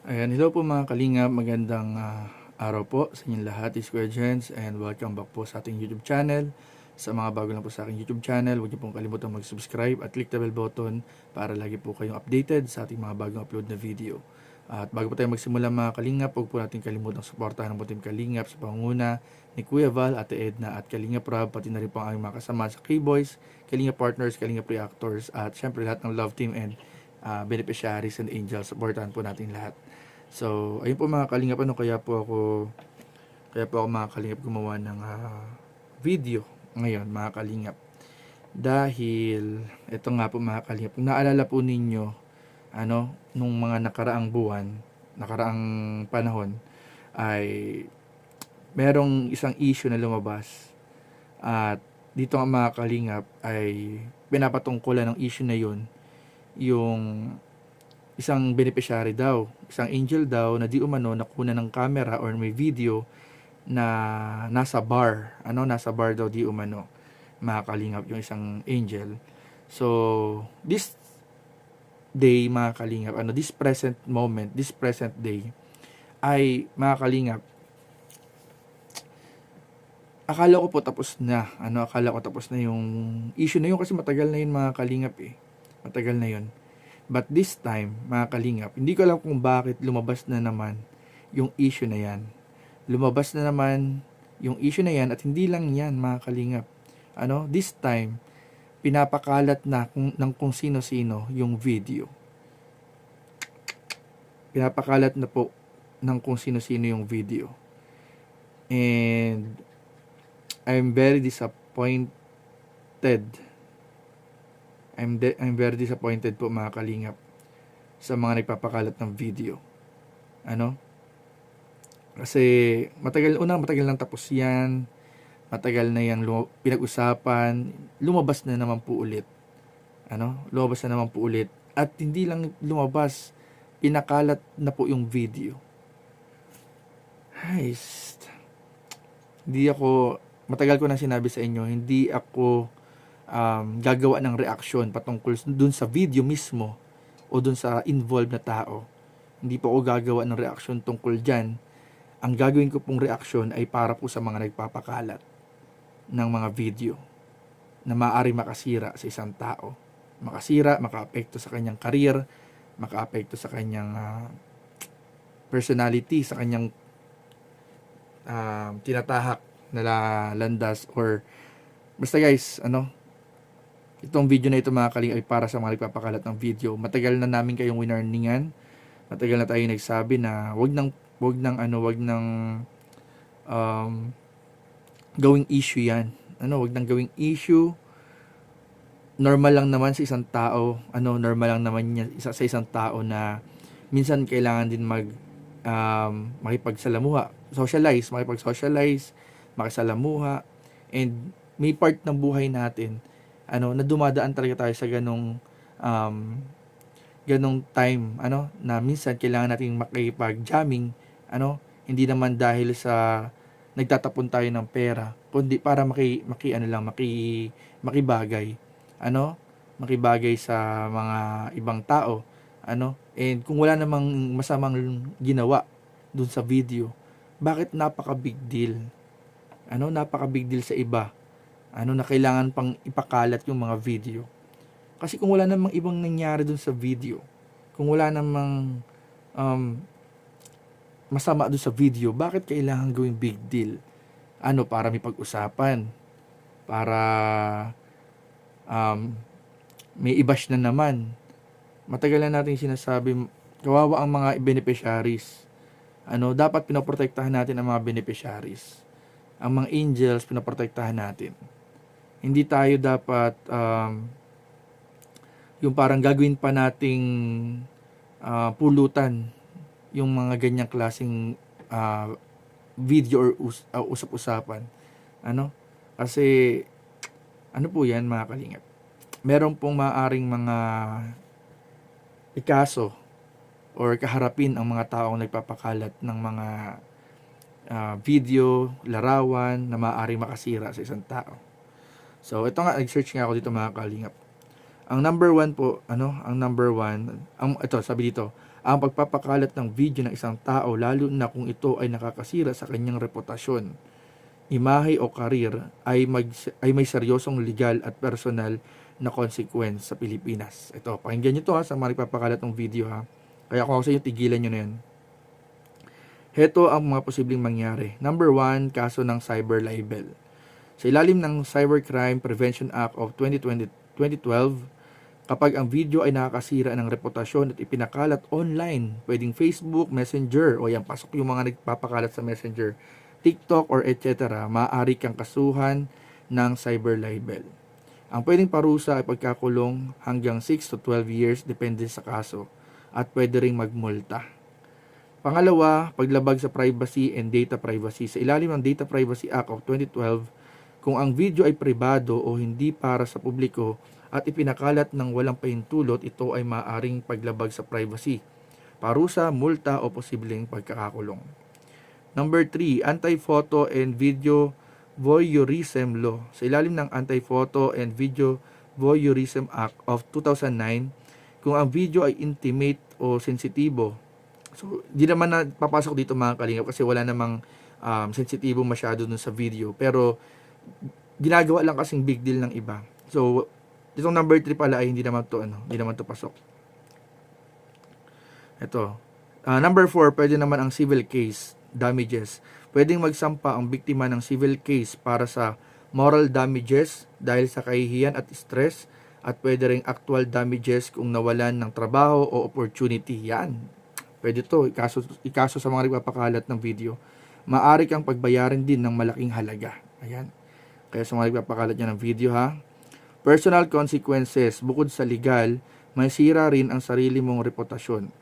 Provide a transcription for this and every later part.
Ayan, hello po mga kalingap, magandang araw po sa inyong lahat, is Kuya Jens, and welcome back po sa ating YouTube channel. Sa mga bago lang po sa aking YouTube channel, huwag niyo pong kalimutan mag-subscribe at click the bell button para lagi po kayong updated sa ating mga bagong upload na video. At bago po tayo magsimula mga kalingap, huwag po natin kalimutang suportahan ang Team Kalingap sa pangunguna ni Kuya Val, Ate Edna at Kalingap Rob, pati na rin po ang aming mga kasama sa K-Boys, Kalingap Partners, Kalingap Reactors, at syempre lahat ng Love Team and beneficiaries and angels. Supportahan po natin lahat. So, ayun po mga kalingap, kaya po ako mga kalingap gumawa ng video ngayon mga kalingap. Dahil, ito nga po mga kalingap, kung naalala po ninyo, nung mga nakaraang buwan, nakaraang panahon, ay merong isang issue na lumabas. At dito nga mga kalingap, ay pinapatungkulan ng issue na yun, yung isang beneficiary daw, isang angel daw na di umano nakuna ng camera or may video na nasa bar, nasa bar daw di umano, mga yung isang angel. So, this day mga kalingap, this present moment, this present day, ay mga kalingap, akala ko po tapos na, akala ko tapos na yung issue na yun kasi matagal na yun mga kalingap matagal na yun. But this time, mga kalingap, hindi ko alam kung bakit lumabas na naman yung issue na yan. Lumabas na naman yung issue na yan at hindi lang yan, mga kalingap. This time, pinapakalat na ng kung sino-sino yung video. Pinapakalat na po ng kung sino-sino yung video. And I'm very disappointed. I'm very disappointed po mga kalingap sa mga nagpapakalat ng video. Kasi matagal lang tapos yan. Matagal na yang pinag-usapan. Lumabas na naman po ulit. Lumabas na naman po ulit. At hindi lang lumabas, pinakalat na po yung video. Matagal ko na sinabi sa inyo, hindi ako gagawa ng reaksyon patungkol dun sa video mismo o dun sa involved na tao. Hindi po ako gagawa ng reaksyon tungkol dyan. Ang gagawin ko pong reaksyon ay para po sa mga nagpapakalat ng mga video na maaari makasira sa isang tao. Makasira, makaapekto sa kanyang career, makaapekto sa kanyang personality, sa kanyang tinatahak na landas, or basta guys, itong video na ito mga kaling ay para sa mga nagpapakalat ng video. Matagal na namin kayong winarningan. Matagal na tayo nagsabi na wag nang gawing issue yan. Wag nang gawing issue. Normal lang naman sa isang tao. Normal lang naman niya sa isang tao na minsan kailangan din makipagsalamuha, makipag-socialize, makisalamuha, and may part ng buhay natin na dumadaan talaga tayo sa ganong time, na minsan kailangan nating makipag-jamming, hindi naman dahil sa nagtatapon tayo ng pera, kundi para makibagay, makibagay sa mga ibang tao, and kung wala namang masamang ginawa dun sa video, bakit napaka-big deal? Napaka-big deal sa iba, na kailangan pang ipakalat yung mga video. Kasi kung wala namang ibang nangyari dun sa video, kung wala namang masama dun sa video, bakit kailangan gawing big deal? Para may pag-usapan, para may i-bash na naman. Matagal na natin sinasabi, kawawa ang mga beneficiaries. Dapat pinoprotektahan natin ang mga beneficiaries. Ang mga angels, pinoprotektahan natin. Hindi tayo dapat yung parang gagawin pa nating pulutan yung mga ganyang klaseng video or usap-usapan. Kasi po yan mga kalingap. Meron pong maaring mga ikaso or kaharapin ang mga taong nagpapakalat ng mga video, larawan na maaaring makasira sa isang tao. So, ito nga, nag-search nga ako dito mga kalingap. Ang number one po, ito, sabi dito, ang pagpapakalat ng video ng isang tao lalo na kung ito ay nakakasira sa kanyang reputasyon, imahe o karir ay may seryosong legal at personal na consequence sa Pilipinas. Ito, pakinggan nyo to sa mga nagpapakalat ng video Kaya kung ako sa inyo, tigilan nyo na yan. Heto ang mga posibleng mangyari. Number 1, kaso ng cyber libel. Sa ilalim ng Cybercrime Prevention Act of 2012, kapag ang video ay nakakasira ng reputasyon at ipinakalat online, pwedeng Facebook, Messenger, o yan, pasok yung mga nagpapakalat sa Messenger, TikTok, or etc., maaari kang kasuhan ng cyber libel. Ang pwedeng parusa ay pagkakulong hanggang 6 to 12 years depende sa kaso at pwede ring magmulta. Pangalawa, paglabag sa privacy and data privacy. Sa ilalim ng Data Privacy Act of 2012, kung ang video ay pribado o hindi para sa publiko at ipinakalat ng walang pahintulot, ito ay maaaring paglabag sa privacy, parusa, multa o posibleng pagkakakulong. Number 3, Anti-Photo and Video Voyeurism Law. Sa ilalim ng Anti-Photo and Video Voyeurism Act of 2009, kung ang video ay intimate o sensitibo, so di naman na papasok dito mga kalingap kasi wala namang sensitibo masyado dun sa video, pero ginagawa lang kasing big deal ng iba. So itong number 3 pala ay hindi naman to pasok. Ito. Number 4, pwede naman ang civil case damages. Pwedeng magsampa ang biktima ng civil case para sa moral damages dahil sa kahihiyan at stress, at pwede ring actual damages kung nawalan ng trabaho o opportunity. Yan. Pwede to, ikaso sa mga nagpapakalat ng video. Maaari kang pagbayarin din ng malaking halaga. Ayan. Kaya sa mga nagpapakalat niya ng video Personal consequences, bukod sa legal, may sira rin ang sarili mong reputasyon.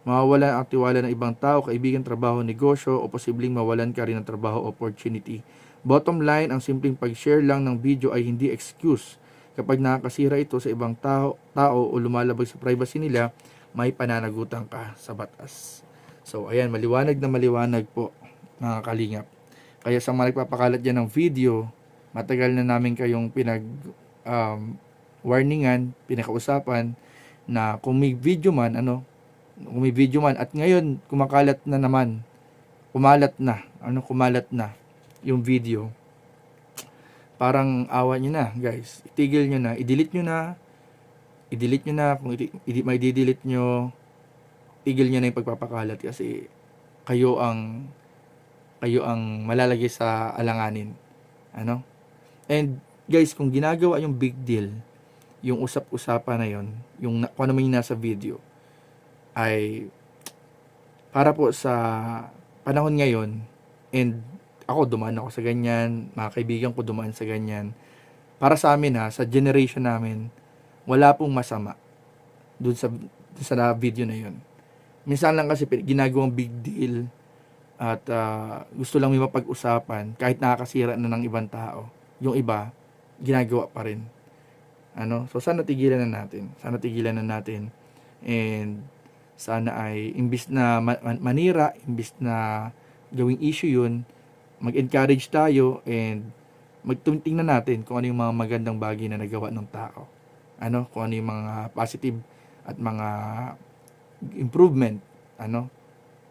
Mawawalan ang tiwala ng ibang tao, kaibigan, trabaho, negosyo, o posibleng mawalan ka rin ng trabaho opportunity. Bottom line, ang simpleng pag-share lang ng video ay hindi excuse. Kapag nakakasira ito sa ibang tao o lumalabag sa privacy nila, may pananagutan ka sa batas. So, ayan, maliwanag na maliwanag po, mga kalingap. Kaya sa mga nagpapakalat dyan ng video, matagal na namin kayong warningan, pinakausapan, na kung may video man, at ngayon kumalat na yung video, parang awa nyo na guys, itigil nyo na, i-delete nyo na, kung may i-delete nyo, tigil nyo na yung pagpapakalat kasi kayo ang malalagay sa alanganin. And guys, kung ginagawa yung big deal, yung usap-usapan na yon, yung kung ano may nasa video, ay para po sa panahon ngayon, and ako dumaan ako sa ganyan, mga kaibigan ko dumaan sa ganyan. Para sa amin sa generation namin, wala pong masama dun sa video na yon. Minsan lang kasi ginagawang big deal at gusto lang may mapag-usapan kahit nakakasira na ng ibang tao. Yung iba, ginagawa pa rin. So sana tigilan na natin. And sana ay imbis na manira, imbis na gawing issue yun, mag-encourage tayo and magtingnan natin kung ano yung mga magandang bagay na nagawa ng tao. Kung ano yung mga positive at mga improvement,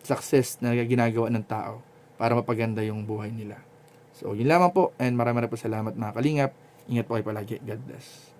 success na ginagawa ng tao para mapaganda yung buhay nila. So, yun lamang po, and maraming po salamat mga kalingap. Ingat po kayo palagi. God bless.